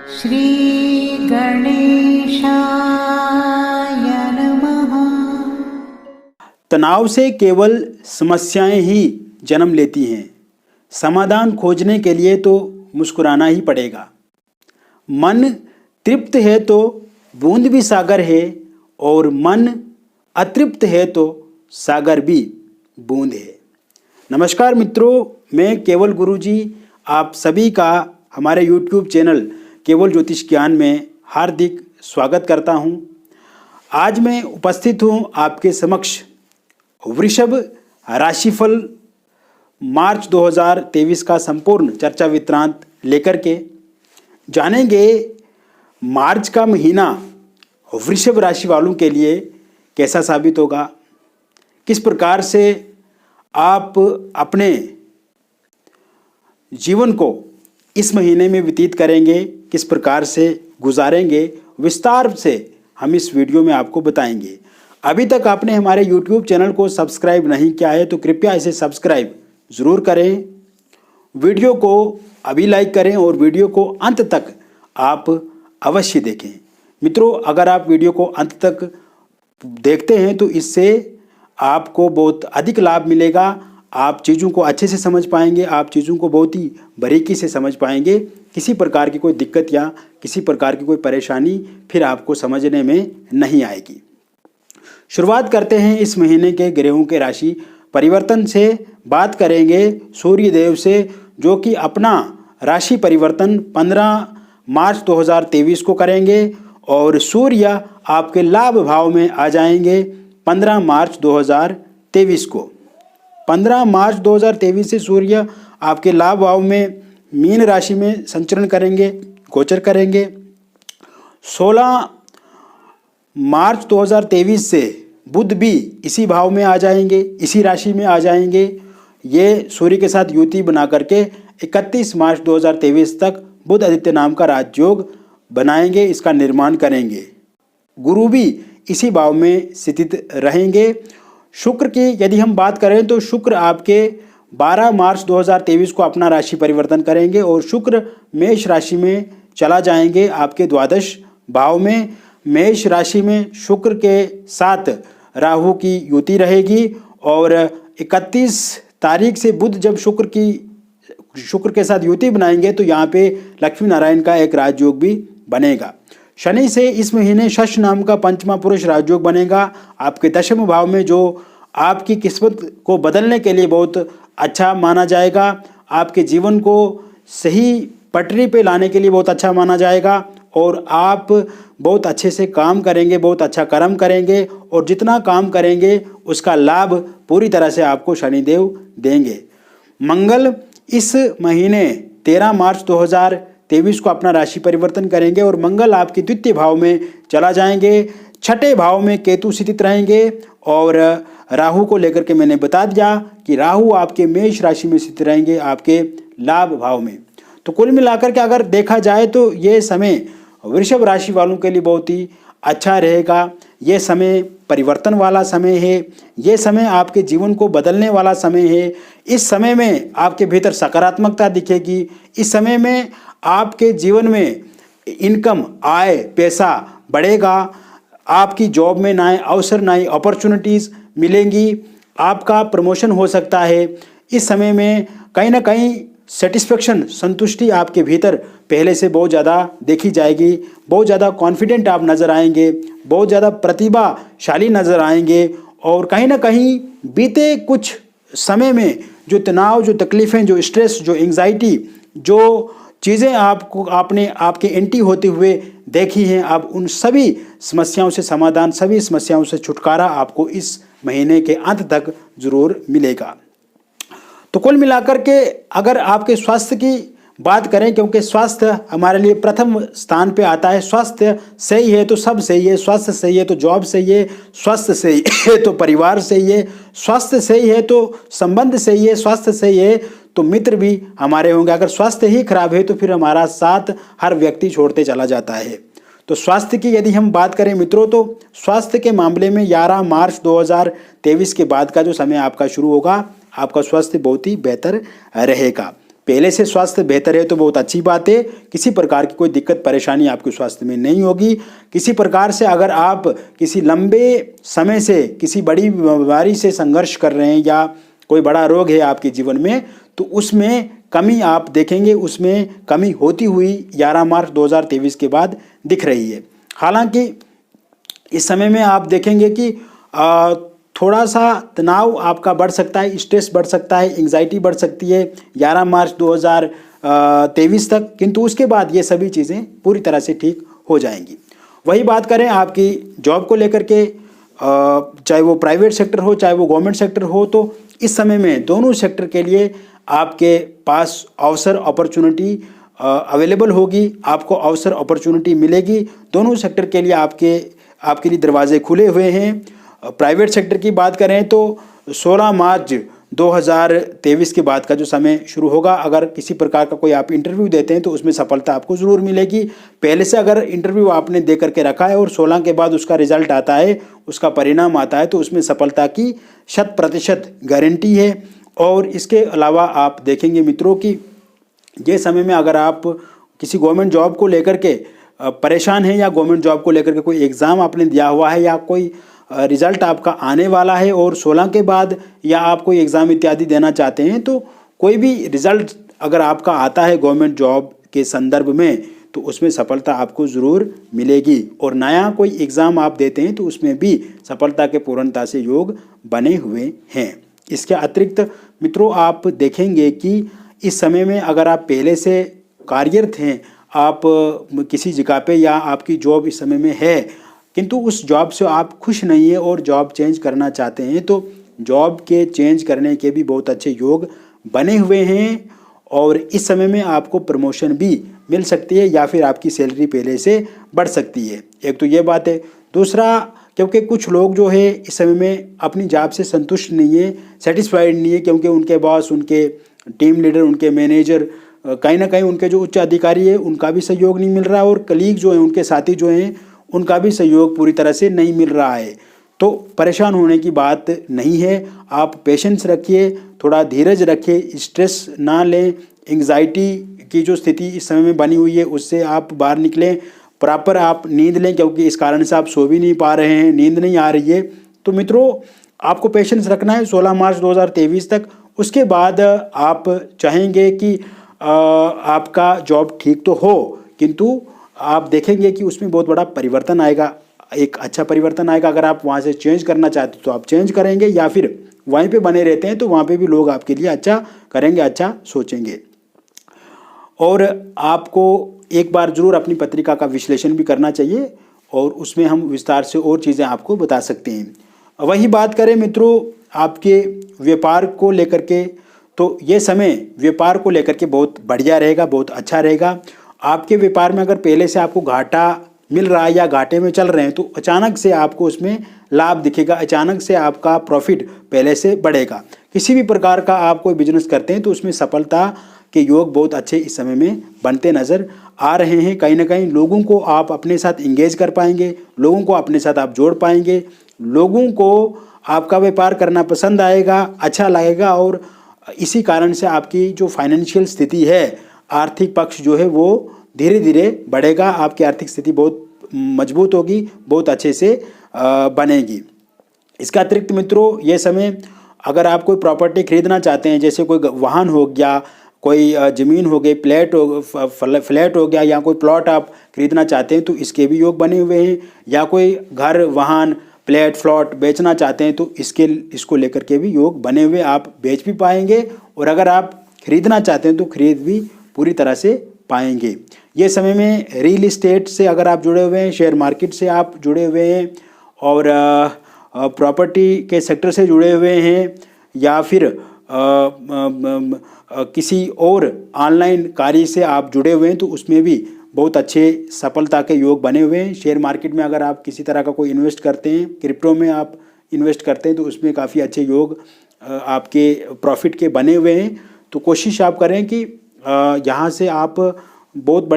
श्री गणेशाय नमः। तनाव से केवल समस्याएं ही जन्म लेती हैं। समाधान खोजने के लिए तो मुस्कुराना ही पड़ेगा। मन तृप्त है तो बूंद भी सागर है, और मन अतृप्त है तो सागर भी बूंद है। नमस्कार मित्रों, मैं केवल गुरुजी आप सभी का हमारे YouTube चैनल केवल ज्योतिष ज्ञान में हार्दिक स्वागत करता हूं। आज मैं उपस्थित हूं आपके समक्ष वृषभ राशिफल मार्च 2023 का संपूर्ण चर्चा वृत्तांत लेकर के जानेंगे मार्च का महीना वृषभ राशि वालों के लिए कैसा साबित होगा, किस प्रकार से आप अपने जीवन को इस महीने में व्यतीत करेंगे, किस प्रकार से गुजारेंगे, विस्तार से हम इस वीडियो में आपको बताएंगे। अभी तक आपने हमारे YouTube चैनल को सब्सक्राइब नहीं किया है तो कृपया इसे सब्सक्राइब ज़रूर करें। वीडियो को अभी लाइक करें और वीडियो को अंत तक आप अवश्य देखें। मित्रों, अगर आप वीडियो को अंत तक देखते हैं तो इससे आपको बहुत अधिक लाभ मिलेगा। आप चीज़ों को अच्छे से समझ पाएंगे, आप चीज़ों को बहुत ही बारीकी से समझ पाएंगे। किसी प्रकार की कोई दिक्कत या किसी प्रकार की कोई परेशानी फिर आपको समझने में नहीं आएगी। शुरुआत करते हैं इस महीने के ग्रहों के राशि परिवर्तन से। बात करेंगे सूर्य देव से, जो कि अपना राशि परिवर्तन 15 मार्च 2023 को करेंगे और सूर्य आपके लाभ भाव में आ जाएंगे 15 मार्च 2023 को। 15 मार्च 2023 से सूर्य आपके लाभ भाव में मीन राशि में संचरण करेंगे, गोचर करेंगे। 16 मार्च 2023 से बुध भी इसी भाव में आ जाएंगे, इसी राशि में आ जाएंगे। ये सूर्य के साथ युति बना करके 31 मार्च 2023 तक बुध आदित्य नाम का राजयोग बनाएंगे, इसका निर्माण करेंगे। गुरु भी इसी भाव में स्थित रहेंगे। शुक्र की यदि हम बात करें तो शुक्र आपके 12 मार्च 2023 को अपना राशि परिवर्तन करेंगे और शुक्र मेष राशि में चला जाएंगे आपके द्वादश भाव में। मेष राशि में शुक्र के साथ राहु की युति रहेगी और 31 तारीख से बुध जब शुक्र के साथ युति बनाएंगे तो यहाँ पे लक्ष्मी नारायण का एक राजयोग भी बनेगा। शनि से इस महीने शश नाम का पंचमा पुरुष राजयोग बनेगा आपके दशम भाव में, जो आपकी किस्मत को बदलने के लिए बहुत अच्छा माना जाएगा। आपके जीवन को सही पटरी पे लाने के लिए बहुत अच्छा माना जाएगा और आप बहुत अच्छे से काम करेंगे, बहुत अच्छा कर्म करेंगे और जितना काम करेंगे उसका लाभ पूरी तरह से आपको शनिदेव देंगे। मंगल इस महीने 13 मार्च 2023 को अपना राशि परिवर्तन करेंगे और मंगल आपके द्वितीय भाव में चला जाएंगे। छठे भाव में केतु स्थित रहेंगे और राहु को लेकर के मैंने बता दिया कि राहु आपके मेष राशि में स्थित रहेंगे आपके लाभ भाव में। तो कुल मिलाकर के अगर देखा जाए तो ये समय वृषभ राशि वालों के लिए बहुत ही अच्छा रहेगा। ये समय परिवर्तन वाला समय है, ये समय आपके जीवन को बदलने वाला समय है। इस समय में आपके भीतर सकारात्मकता दिखेगी। इस समय में आपके जीवन में इनकम, आय, पैसा बढ़ेगा। आपकी जॉब में नए अवसर, नई अपॉर्चुनिटीज़ मिलेंगी। आपका प्रमोशन हो सकता है। इस समय में कहीं ना कहीं सेटिस्फेक्शन, संतुष्टि आपके भीतर पहले से बहुत ज़्यादा देखी जाएगी। बहुत ज़्यादा कॉन्फिडेंट आप नज़र आएंगे, बहुत ज़्यादा प्रतिभाशाली नज़र आएंगे और कहीं ना कहीं बीते कुछ समय में जो तनाव, जो तकलीफ़ें, जो स्ट्रेस, जो एंग्जाइटी, जो चीज़ें आपने आपके एंटी होते हुए देखी हैं, अब उन सभी समस्याओं से समाधान, सभी समस्याओं से छुटकारा आपको इस महीने के अंत तक ज़रूर मिलेगा। तो कुल मिलाकर के अगर आपके स्वास्थ्य की बात करें, क्योंकि स्वास्थ्य हमारे लिए प्रथम स्थान पे आता है। स्वास्थ्य सही है तो सब सही है, स्वास्थ्य सही है तो जॉब सही है, स्वास्थ्य सही है तो परिवार सही है, स्वास्थ्य सही है तो संबंध सही है, स्वास्थ्य सही है तो मित्र भी हमारे होंगे। अगर स्वास्थ्य ही खराब है तो फिर हमारा साथ हर व्यक्ति छोड़ते चला जाता है। तो स्वास्थ्य की यदि हम बात करें मित्रों, तो स्वास्थ्य के मामले में 11 मार्च 2023 के बाद का जो समय आपका शुरू होगा, आपका स्वास्थ्य बहुत ही बेहतर रहेगा। पहले से स्वास्थ्य बेहतर है तो बहुत अच्छी बात है। किसी प्रकार की कोई दिक्कत परेशानी आपके स्वास्थ्य में नहीं होगी। किसी प्रकार से अगर आप किसी लंबे समय से किसी बड़ी बीमारी से संघर्ष कर रहे हैं या कोई बड़ा रोग है आपके जीवन में, तो उसमें कमी आप देखेंगे, उसमें कमी होती हुई 11 मार्च 2023 के बाद दिख रही है। हालांकि इस समय में आप देखेंगे कि थोड़ा सा तनाव आपका बढ़ सकता है, स्ट्रेस बढ़ सकता है, एंग्जाइटी बढ़ सकती है 11 मार्च 2023 तक, किंतु उसके बाद ये सभी चीज़ें पूरी तरह से ठीक हो जाएंगी। वही बात करें आपकी जॉब को लेकर के, चाहे वो प्राइवेट सेक्टर हो चाहे वो गवर्नमेंट सेक्टर हो, तो इस समय में दोनों सेक्टर के लिए आपके पास अवसर अपॉर्चुनिटी अवेलेबल होगी, आपको अवसर अपॉर्चुनिटी मिलेगी। दोनों सेक्टर के लिए आपके लिए दरवाजे खुले हुए हैं। प्राइवेट सेक्टर की बात करें तो 16 मार्च 2023 के बाद का जो समय शुरू होगा, अगर किसी प्रकार का कोई आप इंटरव्यू देते हैं तो उसमें सफलता आपको ज़रूर मिलेगी। पहले से अगर इंटरव्यू आपने दे करके रखा है और 16 के बाद उसका रिजल्ट आता है, उसका परिणाम आता है, तो उसमें सफलता की 100% गारंटी है। और इसके अलावा आप देखेंगे मित्रों कि ये समय में अगर आप किसी गवर्नमेंट जॉब को लेकर के परेशान हैं या गवर्नमेंट जॉब को लेकर के कोई एग्ज़ाम आपने दिया हुआ है या कोई रिज़ल्ट आपका आने वाला है और 16 के बाद या आप कोई एग्ज़ाम इत्यादि देना चाहते हैं, तो कोई भी रिज़ल्ट अगर आपका आता है गवर्नमेंट जॉब के संदर्भ में, तो उसमें सफलता आपको ज़रूर मिलेगी। और नया कोई एग्ज़ाम आप देते हैं तो उसमें भी सफलता के पूर्णता से योग बने हुए हैं। इसके अतिरिक्त मित्रों आप देखेंगे कि इस समय में अगर आप पहले से कार्यरत हैं, आप किसी जगह पे या आपकी जॉब इस समय में है किंतु उस जॉब से आप खुश नहीं है और जॉब चेंज करना चाहते हैं, तो जॉब के चेंज करने के भी बहुत अच्छे योग बने हुए हैं। और इस समय में आपको प्रमोशन भी मिल सकती है या फिर आपकी सैलरी पहले से बढ़ सकती है। एक तो ये बात है। दूसरा, क्योंकि कुछ लोग जो है इस समय में अपनी जॉब से संतुष्ट नहीं है, सेटिस्फाइड नहीं है, क्योंकि उनके बॉस, उनके टीम लीडर, उनके मैनेजर, कहीं ना कहीं उनके जो उच्च अधिकारी है उनका भी सहयोग नहीं मिल रहा है और कलीग जो हैं, उनके साथी जो हैं, उनका भी सहयोग पूरी तरह से नहीं मिल रहा है। तो परेशान होने की बात नहीं है। आप पेशेंस रखिए, थोड़ा धीरज रखिए, स्ट्रेस ना लें। एंग्जाइटी की जो स्थिति इस समय में बनी हुई है उससे आप बाहर निकलें। प्रॉपर आप नींद लें, क्योंकि इस कारण से आप सो भी नहीं पा रहे हैं, नींद नहीं आ रही है। तो मित्रों आपको पेशेंस रखना है 16 मार्च 2023 तक। उसके बाद आप चाहेंगे कि आपका जॉब ठीक तो हो, किंतु आप देखेंगे कि उसमें बहुत बड़ा परिवर्तन आएगा, एक अच्छा परिवर्तन आएगा। अगर आप वहाँ से चेंज करना चाहते तो आप चेंज करेंगे, या फिर वहीं पे बने रहते हैं तो वहाँ पे भी लोग आपके लिए अच्छा करेंगे, अच्छा सोचेंगे। और आपको एक बार ज़रूर अपनी पत्रिका का विश्लेषण भी करना चाहिए और उसमें हम विस्तार से और चीज़ें आपको बता सकते हैं। वही बात करें मित्रों आपके व्यापार को लेकर के, तो ये समय व्यापार को लेकर के बहुत बढ़िया रहेगा, बहुत अच्छा रहेगा। आपके व्यापार में अगर पहले से आपको घाटा मिल रहा है या घाटे में चल रहे हैं, तो अचानक से आपको उसमें लाभ दिखेगा, अचानक से आपका प्रॉफिट पहले से बढ़ेगा। किसी भी प्रकार का आप कोई बिजनेस करते हैं तो उसमें सफलता के योग बहुत अच्छे इस समय में बनते नज़र आ रहे हैं। कहीं ना कहीं लोगों को आप अपने साथ इंगेज कर पाएंगे, लोगों को अपने साथ आप जोड़ पाएंगे, लोगों को आपका व्यापार करना पसंद आएगा, अच्छा लगेगा। और इसी कारण से आपकी जो फाइनेंशियल स्थिति है, आर्थिक पक्ष जो है वो धीरे धीरे बढ़ेगा। आपकी आर्थिक स्थिति बहुत मजबूत होगी, बहुत अच्छे से बनेगी। इसका अतिरिक्त मित्रों ये समय अगर आप कोई प्रॉपर्टी खरीदना चाहते हैं, जैसे कोई वाहन हो गया, कोई ज़मीन हो गई, फ्लैट हो गया, या कोई प्लॉट आप खरीदना चाहते हैं तो इसके भी योग बने हुए हैं। या कोई घर, वाहन, फ्लैट, प्लॉट बेचना चाहते हैं तो इसको लेकर के भी योग बने हुए, आप बेच भी पाएंगे। और अगर आप खरीदना चाहते हैं तो खरीद भी पूरी तरह से पाएंगे। ये समय में रियल इस्टेट से अगर आप जुड़े हुए हैं, शेयर मार्केट से आप जुड़े हुए हैं और प्रॉपर्टी के सेक्टर से जुड़े हुए हैं, या फिर किसी और ऑनलाइन कार्य से आप जुड़े हुए हैं, तो उसमें भी बहुत अच्छे सफलता के योग बने हुए हैं। शेयर मार्केट में अगर आप किसी तरह का कोई इन्वेस्ट करते हैं, क्रिप्टो में आप इन्वेस्ट करते हैं, तो उसमें काफ़ी अच्छे योग आपके प्रॉफिट के बने हुए हैं। तो कोशिश आप करें कि यहाँ से आप बहुत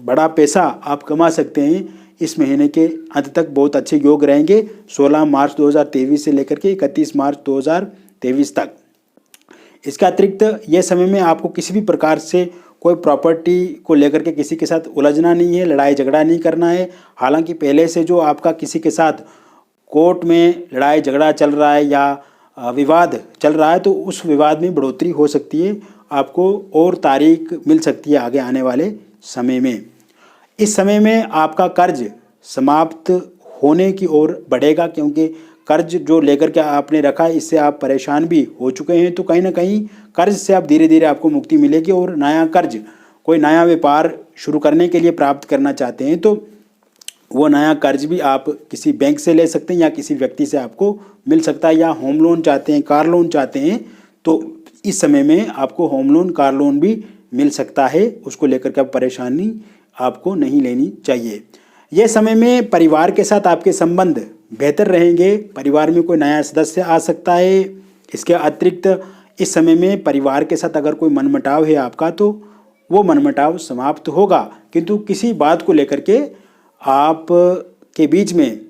बड़ा पैसा आप कमा सकते हैं। इस महीने के अंत तक बहुत अच्छे योग रहेंगे, 16 मार्च 2023 से लेकर के 31 मार्च 2023 तक। इसके अतिरिक्त ये समय में आपको किसी भी प्रकार से कोई प्रॉपर्टी को लेकर के किसी के साथ उलझना नहीं है, लड़ाई झगड़ा नहीं करना है। हालांकि पहले से जो आपका किसी के साथ कोर्ट में लड़ाई झगड़ा चल रहा है या विवाद चल रहा है तो उस विवाद में बढ़ोतरी हो सकती है, आपको और तारीख मिल सकती है आगे आने वाले समय में। इस समय में आपका कर्ज समाप्त होने की ओर बढ़ेगा, क्योंकि कर्ज जो लेकर के आपने रखा है इससे आप परेशान भी हो चुके हैं, तो कहीं ना कहीं कर्ज से आप धीरे धीरे आपको मुक्ति मिलेगी और नया कर्ज, कोई नया व्यापार शुरू करने के लिए प्राप्त करना चाहते हैं तो वो नया कर्ज भी आप किसी बैंक से ले सकते हैं या किसी व्यक्ति से आपको मिल सकता है, या होम लोन चाहते हैं, कार लोन चाहते हैं तो इस समय में आपको होम लोन, कार लोन भी मिल सकता है। उसको लेकर के आप परेशानी आपको नहीं लेनी चाहिए। यह समय में परिवार के साथ आपके संबंध बेहतर रहेंगे, परिवार में कोई नया सदस्य आ सकता है। इसके अतिरिक्त इस समय में परिवार के साथ अगर कोई मनमुटाव है आपका तो वो मनमुटाव समाप्त होगा, किंतु किसी बात को लेकर के आप के बीच में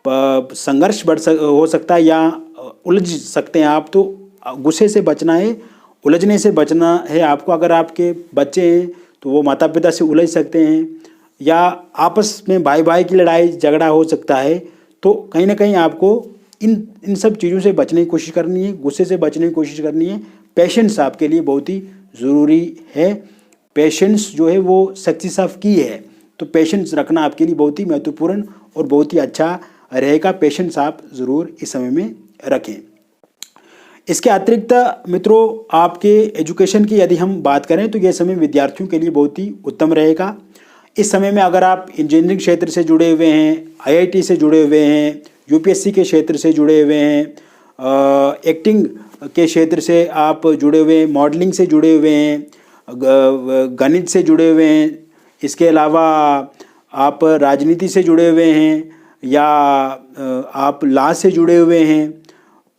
संघर्ष हो सकता है या उलझ सकते हैं आप, तो गुस्से से बचना है, उलझने से बचना है आपको। अगर आपके बच्चे हैं तो वो माता पिता से उलझ सकते हैं, या आपस में भाई भाई की लड़ाई झगड़ा हो सकता है, तो कहीं ना कहीं आपको इन सब चीज़ों से बचने की कोशिश करनी है, गुस्से से बचने की कोशिश करनी है। पेशेंस आपके लिए बहुत ही ज़रूरी है। पेशेंस जो है वो सक्सेस ऑफ की है, तो पेशेंस रखना आपके लिए बहुत ही महत्वपूर्ण और बहुत ही अच्छा रहेगा। पेशेंस आप ज़रूर इस समय में रखें। इसके अतिरिक्त मित्रों, आपके एजुकेशन की यदि हम बात करें तो यह समय विद्यार्थियों के लिए बहुत ही उत्तम रहेगा। इस समय में अगर आप इंजीनियरिंग क्षेत्र से जुड़े हुए हैं, आईआईटी से जुड़े हुए हैं, यूपीएससी के क्षेत्र से जुड़े हुए हैं, एक्टिंग के क्षेत्र से आप जुड़े हुए हैं, मॉडलिंग से जुड़े हुए हैं, गणित से जुड़े हुए हैं, इसके अलावा आप राजनीति से जुड़े हुए हैं या आप लॉ से जुड़े हुए हैं,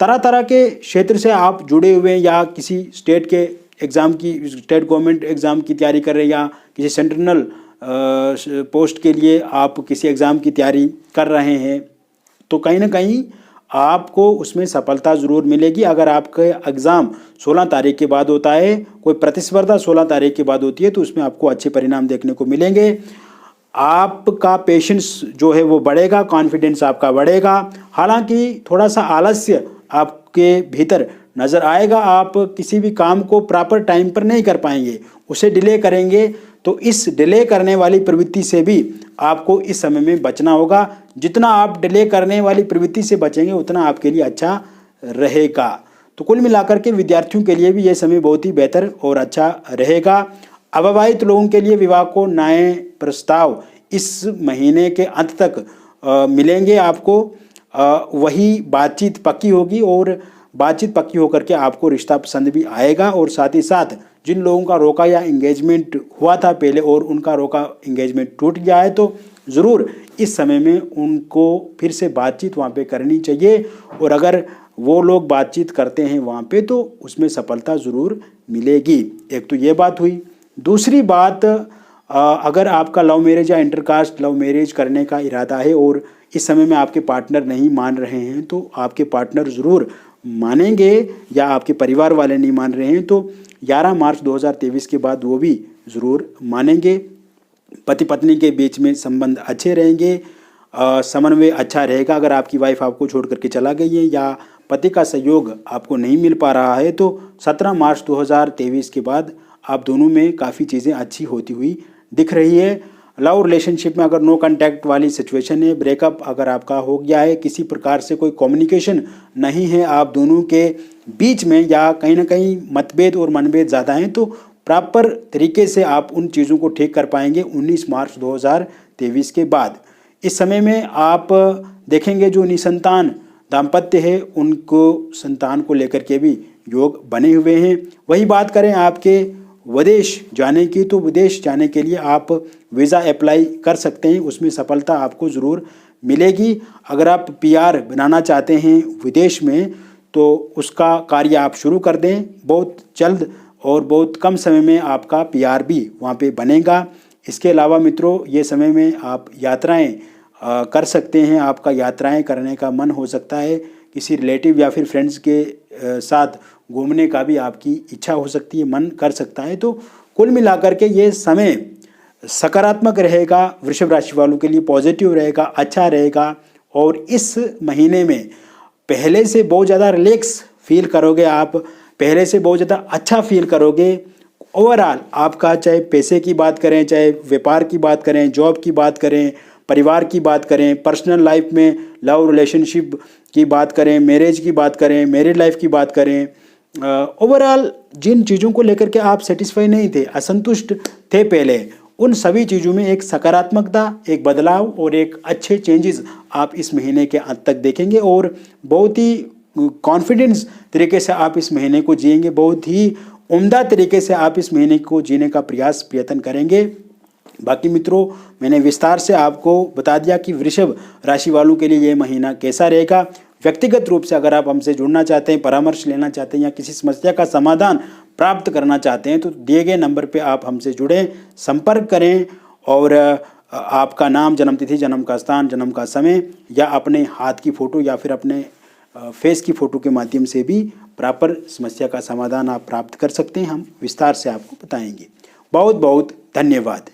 तरह तरह के क्षेत्र से आप जुड़े हुए हैं, या किसी स्टेट के एग्ज़ाम की, स्टेट गवर्नमेंट एग्ज़ाम की तैयारी कर रहे हैं, या किसी सेंट्रल पोस्ट के लिए आप किसी एग्ज़ाम की तैयारी कर रहे हैं, तो कहीं ना कहीं आपको उसमें सफलता ज़रूर मिलेगी। अगर आपका एग्ज़ाम 16 तारीख के बाद होता है, कोई प्रतिस्पर्धा 16 तारीख के बाद होती है, तो उसमें आपको अच्छे परिणाम देखने को मिलेंगे। आपका पेशेंस जो है वो बढ़ेगा, कॉन्फिडेंस आपका बढ़ेगा। हालांकि थोड़ा सा आलस्य आपके भीतर नज़र आएगा, आप किसी भी काम को प्रॉपर टाइम पर नहीं कर पाएंगे, उसे डिले करेंगे, तो इस डिले करने वाली प्रवृत्ति से भी आपको इस समय में बचना होगा। जितना आप डिले करने वाली प्रवृत्ति से बचेंगे उतना आपके लिए अच्छा रहेगा। तो कुल मिलाकर के विद्यार्थियों के लिए भी यह समय बहुत ही बेहतर और अच्छा रहेगा। अविवाहित लोगों के लिए विवाह को नए प्रस्ताव इस महीने के अंत तक मिलेंगे आपको। वही बातचीत पक्की होगी और बातचीत पक्की होकर के आपको रिश्ता पसंद भी आएगा। और साथ ही साथ जिन लोगों का रोका या एंगेजमेंट हुआ था पहले और उनका रोका एंगेजमेंट टूट गया है, तो ज़रूर इस समय में उनको फिर से बातचीत वहाँ पे करनी चाहिए। और अगर वो लोग बातचीत करते हैं वहाँ पे तो उसमें सफलता ज़रूर मिलेगी। एक तो ये बात हुई। दूसरी बात, अगर आपका लव मैरिज या इंटरकास्ट लव मैरिज करने का इरादा है और इस समय में आपके पार्टनर नहीं मान रहे हैं, तो आपके पार्टनर ज़रूर मानेंगे, या आपके परिवार वाले नहीं मान रहे हैं तो 11 मार्च 2023 के बाद वो भी ज़रूर मानेंगे। पति पत्नी के बीच में संबंध अच्छे रहेंगे, समन्वय अच्छा रहेगा। अगर आपकी वाइफ आपको छोड़ करके चला गई है या पति का सहयोग आपको नहीं मिल पा रहा है, तो 17 मार्च 2023 के बाद आप दोनों में काफ़ी चीज़ें अच्छी होती हुई दिख रही है। लव रिलेशनशिप में अगर नो कांटेक्ट वाली सिचुएशन है, ब्रेकअप अगर आपका हो गया है, किसी प्रकार से कोई कम्युनिकेशन नहीं है आप दोनों के बीच में, या कहीं ना कहीं मतभेद और मनभेद ज़्यादा हैं, तो प्रॉपर तरीके से आप उन चीज़ों को ठीक कर पाएंगे 19 मार्च 2023 के बाद। इस समय में आप देखेंगे जो निसंतान दाम्पत्य है उनको संतान को लेकर के भी योग बने हुए हैं। वही बात करें आपके विदेश जाने की, तो विदेश जाने के लिए आप वीज़ा अप्लाई कर सकते हैं, उसमें सफलता आपको ज़रूर मिलेगी। अगर आप पीआर बनाना चाहते हैं विदेश में तो उसका कार्य आप शुरू कर दें, बहुत जल्द और बहुत कम समय में आपका पीआर भी वहाँ पे बनेगा। इसके अलावा मित्रों, ये समय में आप यात्राएं कर सकते हैं, आपका यात्राएं करने का मन हो सकता है, किसी रिलेटिव या फिर फ्रेंड्स के साथ घूमने का भी आपकी इच्छा हो सकती है, मन कर सकता है। तो कुल मिलाकर के ये समय सकारात्मक रहेगा, वृषभ राशि वालों के लिए पॉजिटिव रहेगा, अच्छा रहेगा। और इस महीने में पहले से बहुत ज़्यादा रिलैक्स फील करोगे आप, पहले से बहुत ज़्यादा अच्छा फील करोगे। ओवरऑल आपका, चाहे पैसे की बात करें, चाहे व्यापार की बात करें, जॉब की बात करें, परिवार की बात करें, पर्सनल लाइफ में लव रिलेशनशिप की बात करें, मैरिज की बात करें, मैरिड लाइफ की बात करें, ओवरऑल जिन चीज़ों को लेकर के आप सेटिस्फाई नहीं थे, असंतुष्ट थे पहले, उन सभी चीज़ों में एक सकारात्मकता, एक बदलाव और एक अच्छे चेंजेस आप इस महीने के अंत तक देखेंगे। और बहुत ही कॉन्फिडेंस तरीके से आप इस महीने को जिएंगे, बहुत ही उम्दा तरीके से आप इस महीने को जीने का प्रयत्न करेंगे। बाकी मित्रों, मैंने विस्तार से आपको बता दिया कि वृषभ राशि वालों के लिए ये महीना कैसा रहेगा। व्यक्तिगत रूप से अगर आप हमसे जुड़ना चाहते हैं, परामर्श लेना चाहते हैं या किसी समस्या का समाधान प्राप्त करना चाहते हैं तो दिए गए नंबर पे आप हमसे जुड़ें, संपर्क करें और आपका नाम, जन्मतिथि, जन्म का स्थान, जन्म का समय या अपने हाथ की फ़ोटो या फिर अपने फेस की फ़ोटो के माध्यम से भी प्रॉपर समस्या का समाधान आप प्राप्त कर सकते हैं। हम विस्तार से आपको बताएंगे। बहुत बहुत धन्यवाद।